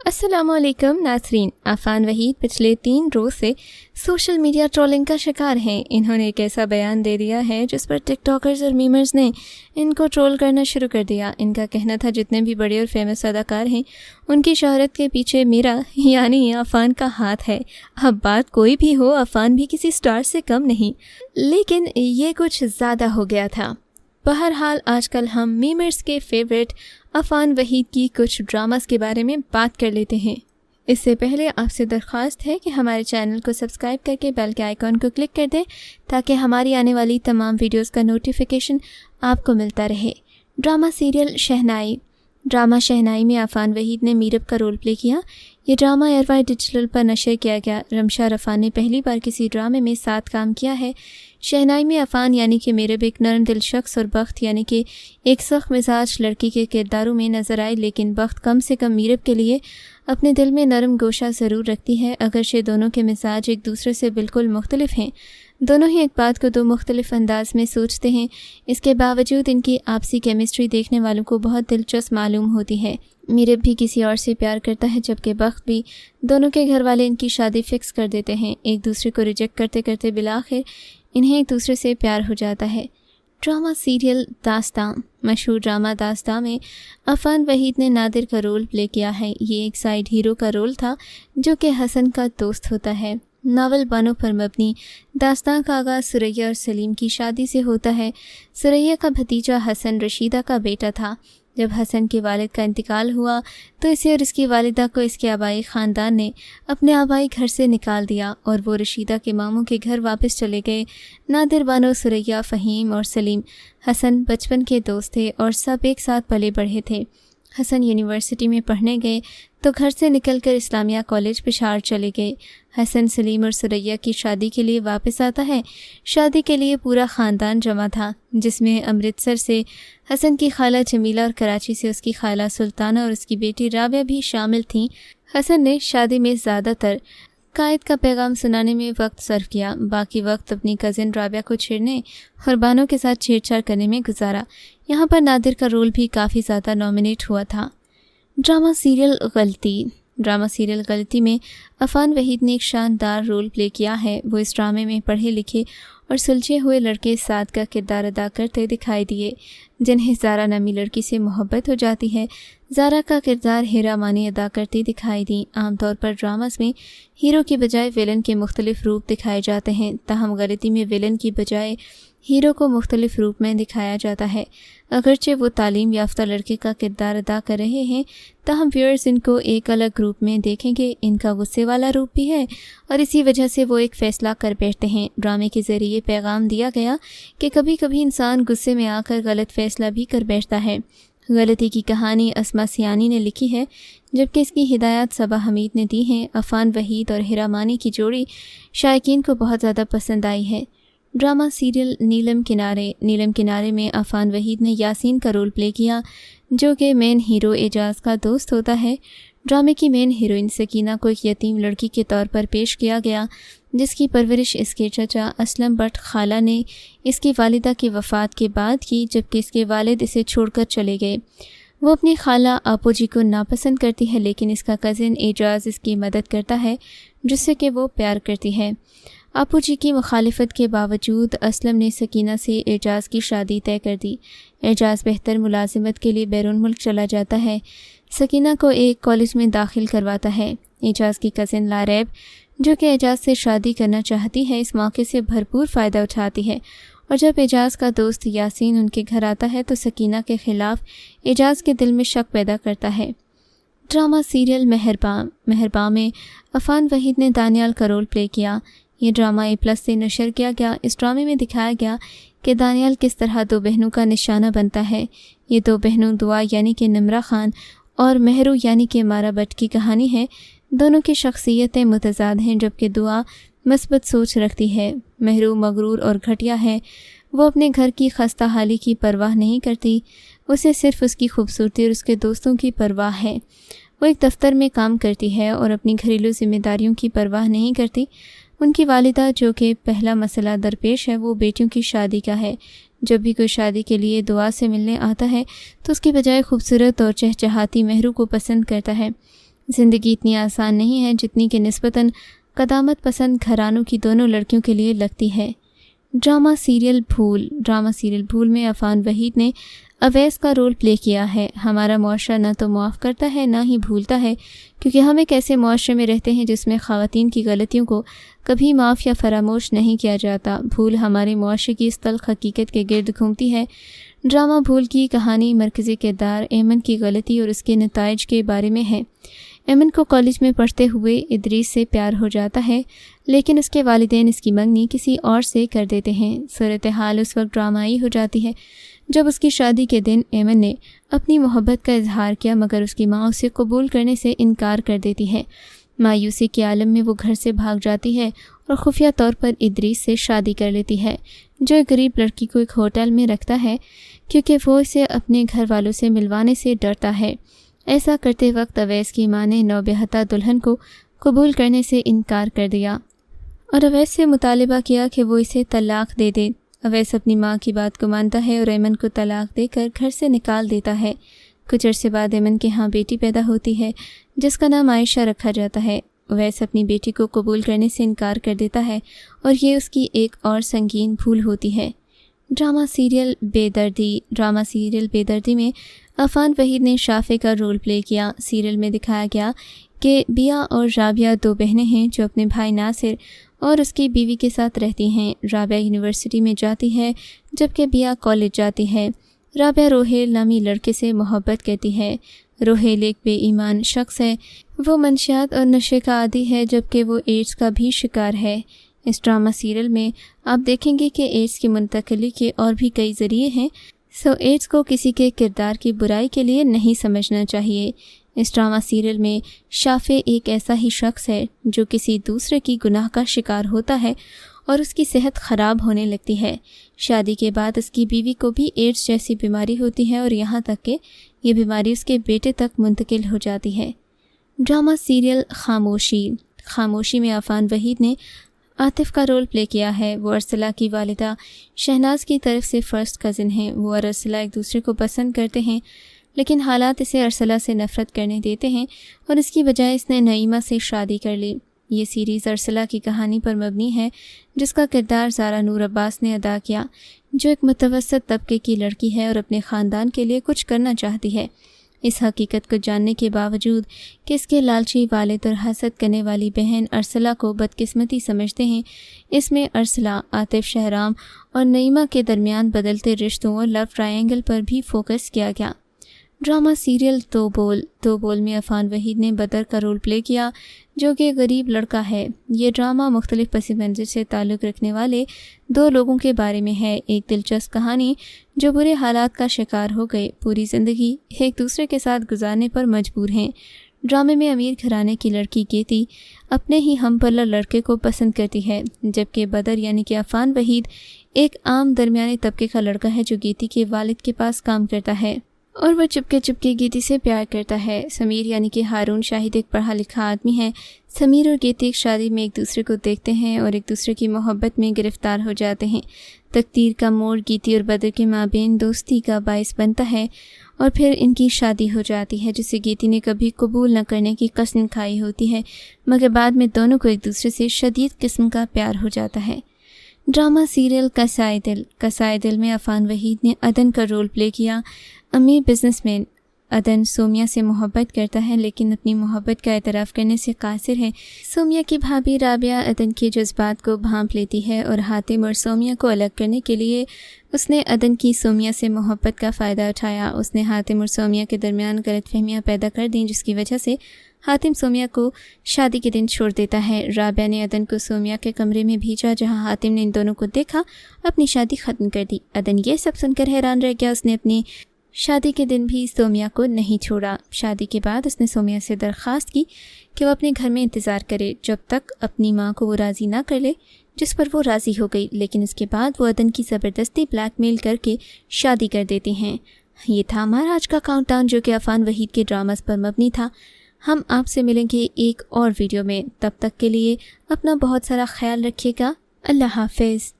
अस्सलाम वालेकुम नाज़रीन। आफ़ान वहीद पिछले 3 रोज़ से सोशल मीडिया ट्रोलिंग का शिकार हैं। इन्होंने एक ऐसा बयान दे दिया है जिस पर टिकटॉकर्स और मीमर्स ने इनको ट्रोल करना शुरू कर दिया। इनका कहना था जितने भी बड़े और फेमस अदाकार हैं उनकी शोहरत के पीछे मेरा यानी आफ़ान का हाथ है। अब बात कोई भी हो, आफ़ान भी किसी स्टार से कम नहीं, लेकिन ये कुछ ज़्यादा हो गया था। बहरहाल आजकल हम मीमर्स के फेवरेट आफ़ान वहीद की कुछ ड्रामास के बारे में बात कर लेते हैं। इससे पहले आपसे दरख्वास्त है कि हमारे चैनल को सब्सक्राइब करके बेल के आइकॉन को क्लिक कर दें ताकि हमारी आने वाली तमाम वीडियोस का नोटिफिकेशन आपको मिलता रहे। ड्रामा सीरियल शहनाई। ड्रामा शहनाई में आफ़ान वहीद ने मीरब का रोल प्ले किया। ये ड्रामा एयरवाई डिजिटल पर नशर किया गया। रमशा रफ़ा ने पहली बार किसी ड्रामे में साथ काम किया है। शहनाई में आफ़ान यानी कि मीरब एक नरम दिल शख्स और बख्त यानी कि एक सख्त मिजाज लड़की के किरदारों में नज़र आए, लेकिन बख्त कम से कम मीरब के लिए अपने दिल में नरम गोशा ज़रूर रखती है। अगरचे दोनों के मिजाज एक दूसरे से बिल्कुल मुख्तलिफ हैं, दोनों ही एक बात को 2 मुख्तलिफ अंदाज में सोचते हैं, इसके बावजूद इनकी आपसी केमिस्ट्री देखने वालों को बहुत दिलचस्प मालूम होती है। मीरब भी किसी और से प्यार करता है जबकि बख्त भी। दोनों के घर वाले इनकी शादी फ़िक्स कर देते हैं। एक दूसरे को रिजेक्ट करते करते बिलाखिर इन्हें एक दूसरे से प्यार हो जाता है। Drama serial Dastaan. मशहूर ड्रामा दास्तां में आफ़ान वहीद ने नादिर का रोल प्ले किया है। ये एक साइड हीरो का रोल था जो कि हसन का दोस्त होता है। नावल बानों पर मबनी दास्तां का आगाज़ सुरैया और सलीम की शादी से होता है। सुरैया का भतीजा हसन रशीदा का बेटा था। जब हसन के वालिद का इंतकाल हुआ तो इसे और इसकी वालिदा को इसके आबाई ख़ानदान ने अपने आबाई घर से निकाल दिया और वो रशीदा के मामों के घर वापस चले गए। नादिर बानो, सुरैया, फ़हीम और सलीम हसन बचपन के दोस्त थे और सब एक साथ पले बढ़े थे। हसन यूनिवर्सिटी में पढ़ने गए तो घर से निकलकर इस्लामिया कॉलेज पेशावर चले गए। हसन सलीम और सुरैया की शादी के लिए वापस आता है। शादी के लिए पूरा ख़ानदान जमा था, जिसमें अमृतसर से हसन की खाला जमीला और कराची से उसकी खाला सुल्ताना और उसकी बेटी राबिया भी शामिल थीं। हसन ने शादी में ज़्यादातर कायद का पैगाम सुनाने में वक्त सर्व किया, बाकी वक्त अपनी कज़िन राबिया को छेड़ने और बानों के साथ छेड़छाड़ करने में गुजारा। यहाँ पर नादिर का रोल भी काफ़ी ज़्यादा नॉमिनेट हुआ था। ड्रामा सीरियल गलती। ड्रामा सीरियल गलती में आफ़ान वहीद ने एक शानदार रोल प्ले किया है। वो इस ड्रामे में पढ़े लिखे और सुलझे हुए लड़के साद का किरदार अदा करते दिखाई दिए, जिन्हें ज़ारा नामी लड़की से मोहब्बत हो जाती है। ज़ारा का किरदार हीरा मानी अदा करती दिखाई दी। आमतौर पर ड्रामास में हीरो की बजाय विलन के मुख्तलिफ रूप दिखाए जाते हैं, ताहम गलती में विलन की बजाय हीरो को मुख्तलिफ रूप में दिखाया जाता है। अगरचे वो तालीम याफ्ता लड़के का किरदार अदा कर रहे हैं, ताहम व्यूअर्स इनको एक अलग रूप में देखेंगे। इनका गुस्से वाला रूप भी है और इसी वजह से वो एक फ़ैसला कर बैठते हैं। ड्रामे के ज़रिए पैगाम दिया गया कि कभी कभी इंसान गुस्से में आकर गलत फ़ैसला भी कर बैठता है। गलती की कहानी अस्मा सियानी ने लिखी है, जबकि इसकी हिदायत सबा हमीद ने दी हैं। आफ़ान वहीद और हीरा मानी की जोड़ी शायकीन को बहुत ज़्यादा पसंद आई है। ड्रामा सीरियल नीलम किनारे। नीलम किनारे में आफ़ान वहीद ने यासीन का रोल प्ले किया, जो कि मेन हीरो एजाज़ का दोस्त होता है। ड्रामे की मेन हीरोइन सकीना को एक यतीम लड़की के तौर पर पेश किया गया, जिसकी परवरिश इसके चचा असलम बट खाला ने इसकी वालिदा की वफ़ात के बाद की, जबकि इसके वालिद इसे छोड़कर चले गए। वो अपनी खाला आपो जी को नापसंद करती है, लेकिन इसका कज़िन एजाज़ इसकी मदद करता है, जिससे कि वो प्यार करती है। आपू जी की मुखालिफत के बावजूद असलम ने सकीना से एजाज़ की शादी तय कर दी। एजाज़ बेहतर मुलाजिमत के लिए बैरून मुल्क चला जाता है। सकीना को एक कॉलेज में दाखिल करवाता है। एजाज़ की कज़िन लारैब, जो कि एजाज़ से शादी करना चाहती है, इस मौके से भरपूर फ़ायदा उठाती है और जब एजाज़ का दोस्त यासीन उनके घर आता है तो सकीना के ख़िलाफ़ एजाज़ के दिल में शक पैदा करता है। ड्रामा सीरियल मेहरबान। मेहरबान में आफ़ान वहीद ने दानियाल का रोल प्ले किया। ये ड्रामा A+ से नशर किया गया। इस ड्रामे में दिखाया गया कि दानियाल किस तरह 2 बहनों का निशाना बनता है। ये 2 बहनों दुआ यानी कि निमरा खान और महरू यानी कि मारा बट की कहानी है। दोनों की शख्सियतें मुतज़ाद हैं, जबकि दुआ मस्बत सोच रखती है। महरू मगरूर और घटिया है। वो अपने घर की खस्ता हाली की परवाह नहीं करती, उसे सिर्फ़ उसकी खूबसूरती और उसके दोस्तों की परवाह है। वो एक दफ्तर में काम करती है और अपनी घरेलू जिम्मेदारियों की परवाह नहीं करती। उनकी वालिदा, जो कि पहला मसला दरपेश है, वो बेटियों की शादी का है। जब भी कोई शादी के लिए दुआ से मिलने आता है तो उसकी बजाय खूबसूरत और चहचहाती महरू को पसंद करता है। زندگی اتنی آسان نہیں ہے جتنی کہ نسبتاً قدامت پسند گھرانوں کی دونوں لڑکیوں کے لیے لگتی ہے۔ ڈرامہ سیریل بھول میں عفان وحید نے اویس کا رول پلے کیا ہے۔ ہمارا معاشرہ نہ تو معاف کرتا ہے نہ ہی بھولتا ہے، کیونکہ ہم ایک ایسے معاشرے میں رہتے ہیں جس میں خواتین کی غلطیوں کو کبھی معاف یا فراموش نہیں کیا جاتا۔ بھول ہمارے معاشرے کی اس تلخ حقیقت کے گرد گھومتی ہے۔ ڈرامہ بھول کی کہانی مرکزی کردار ایمن کی غلطی اور اس کے نتائج کے بارے میں ہے۔ ایمن کو کالج میں پڑھتے ہوئے ادریس سے پیار ہو جاتا ہے، لیکن اس کے والدین اس کی منگنی کسی اور سے کر دیتے ہیں۔ صورتحال اس وقت ڈرامائی ہو جاتی ہے جب اس کی شادی کے دن ایمن نے اپنی محبت کا اظہار کیا، مگر اس کی ماں اسے قبول کرنے سے انکار کر دیتی ہے۔ مایوسی کے عالم میں وہ گھر سے بھاگ جاتی ہے اور خفیہ طور پر ادریس سے شادی کر لیتی ہے، جو ایک غریب لڑکی کو ایک ہوٹل میں رکھتا ہے کیونکہ وہ اسے اپنے گھر والوں سے ملوانے سے ڈرتا ہے۔ ایسا کرتے وقت اویس کی ماں نے نوبہتہ دلہن کو قبول کرنے سے انکار کر دیا اور اویس سے مطالبہ کیا کہ وہ اسے طلاق دے دے۔ اویس اپنی ماں کی بات کو مانتا ہے اور ایمن کو طلاق دے کر گھر سے نکال دیتا ہے۔ کچھ عرصے بعد ایمن کے ہاں بیٹی پیدا ہوتی ہے جس کا نام عائشہ رکھا جاتا ہے۔ اویس اپنی بیٹی کو قبول کرنے سے انکار کر دیتا ہے اور یہ اس کی ایک اور سنگین بھول ہوتی ہے۔ ڈرامہ سیریل بے دردی میں عفان وحید نے شافع کا رول پلے کیا۔ سیریل میں دکھایا گیا کہ بیا اور رابعہ دو بہنیں ہیں جو اپنے بھائی ناصر اور اس کی بیوی کے ساتھ رہتی ہیں۔ رابعہ یونیورسٹی میں جاتی ہے جبکہ بیا کالج جاتی ہے۔ رابعہ روہیل نامی لڑکے سے محبت کرتی ہے۔ روہیل ایک بے ایمان شخص ہے، وہ منشیات اور نشے کا عادی ہے جبکہ وہ ایڈز کا بھی شکار ہے۔ اس ڈرامہ سیریل میں آپ دیکھیں گے کہ ایڈز کی منتقلی کے اور بھی کئی ذریعے ہیں، ایڈز کو کسی کے کردار کی برائی کے لیے نہیں سمجھنا چاہیے۔ اس ڈرامہ سیریل میں شافع ایک ایسا ہی شخص ہے جو کسی دوسرے کی گناہ کا شکار ہوتا ہے اور اس کی صحت خراب ہونے لگتی ہے۔ شادی کے بعد اس کی بیوی کو بھی ایڈز جیسی بیماری ہوتی ہے اور یہاں تک کہ یہ بیماری اس کے بیٹے تک منتقل ہو جاتی ہے۔ ڈرامہ سیریل خاموشی میں عفان وحید نے عاطف کا رول پلے کیا ہے۔ وہ ارسلہ کی والدہ شہناز کی طرف سے فرسٹ کزن ہیں۔ وہ اور ارسلہ ایک دوسرے کو پسند کرتے ہیں، لیکن حالات اسے ارسلہ سے نفرت کرنے دیتے ہیں اور اس کی بجائے اس نے نعیمہ سے شادی کر لی۔ یہ سیریز ارسلہ کی کہانی پر مبنی ہے جس کا کردار زارا نور عباس نے ادا کیا، جو ایک متوسط طبقے کی لڑکی ہے اور اپنے خاندان کے لیے کچھ کرنا چاہتی ہے۔ اس حقیقت کو جاننے کے باوجود کہ اس کے لالچی والد اور حسد کرنے والی بہن ارسلہ کو بدقسمتی سمجھتے ہیں، اس میں ارسلہ، عاطف، شہرام اور نعیمہ کے درمیان بدلتے رشتوں اور لو ٹرائنگل پر بھی فوکس کیا گیا۔ ڈرامہ سیریل دو بول میں عفان وحید نے بدر کا رول پلے کیا، جو کہ غریب لڑکا ہے۔ یہ ڈرامہ مختلف پس منظر سے تعلق رکھنے والے دو لوگوں کے بارے میں ہے۔ ایک دلچسپ کہانی جو برے حالات کا شکار ہو گئے، پوری زندگی ایک دوسرے کے ساتھ گزارنے پر مجبور ہیں۔ ڈرامے میں امیر گھرانے کی لڑکی گیتی اپنے ہی ہم پلہ لڑکے کو پسند کرتی ہے، جبکہ بدر یعنی کہ عفان وحید ایک عام درمیانے طبقے کا لڑکا ہے جو گیتی کے والد کے پاس کام کرتا ہے اور وہ چپکے گیتی سے پیار کرتا ہے۔ سمیر یعنی کہ ہارون شاہد ایک پڑھا لکھا آدمی ہے۔ سمیر اور گیتی ایک شادی میں ایک دوسرے کو دیکھتے ہیں اور ایک دوسرے کی محبت میں گرفتار ہو جاتے ہیں۔ تقدیر کا موڑ گیتی اور بدر کے مابین دوستی کا باعث بنتا ہے اور پھر ان کی شادی ہو جاتی ہے، جسے گیتی نے کبھی قبول نہ کرنے کی قسم کھائی ہوتی ہے، مگر بعد میں دونوں کو ایک دوسرے سے شدید قسم کا پیار ہو جاتا ہے۔ ڈرامہ سیریل کسائے دل میں عفان وحید نے عدن کا رول پلے کیا۔ امیر بزنس مین عدن سومیا سے محبت کرتا ہے لیکن اپنی محبت کا اعتراف کرنے سے قاصر ہے۔ سومیا کی بھابھی رابعہ عدن کے جذبات کو بھانپ لیتی ہے اور حاتم اور سومیا کو الگ کرنے کے لیے اس نے عدن کی سومیا سے محبت کا فائدہ اٹھایا۔ اس نے حاتم اور سومیا کے درمیان غلط فہمیاں پیدا کر دیں، جس کی وجہ سے حاتم سومیا کو شادی کے دن چھوڑ دیتا ہے۔ رابعہ نے عدن کو سومیا کے کمرے میں بھیجا جہاں حاتم نے ان دونوں کو دیکھا، اپنی شادی ختم کر دی۔ عدن یہ سب سن کر حیران رہ گیا۔ اس نے اپنی شادی کے دن بھی سومیا کو نہیں چھوڑا۔ شادی کے بعد اس نے سومیا سے درخواست کی کہ وہ اپنے گھر میں انتظار کرے جب تک اپنی ماں کو وہ راضی نہ کر لے، جس پر وہ راضی ہو گئی، لیکن اس کے بعد وہ عدن کی زبردستی بلیک میل کر کے شادی کر دیتے ہیں۔ یہ تھا ہمارا آج کا کاؤنٹ ڈاؤن جو کہ عفان وحید کے ڈراماز پر مبنی تھا۔ ہم آپ سے ملیں گے ایک اور ویڈیو میں، تب تک کے لیے اپنا بہت سارا خیال رکھیے گا۔ اللہ حافظ۔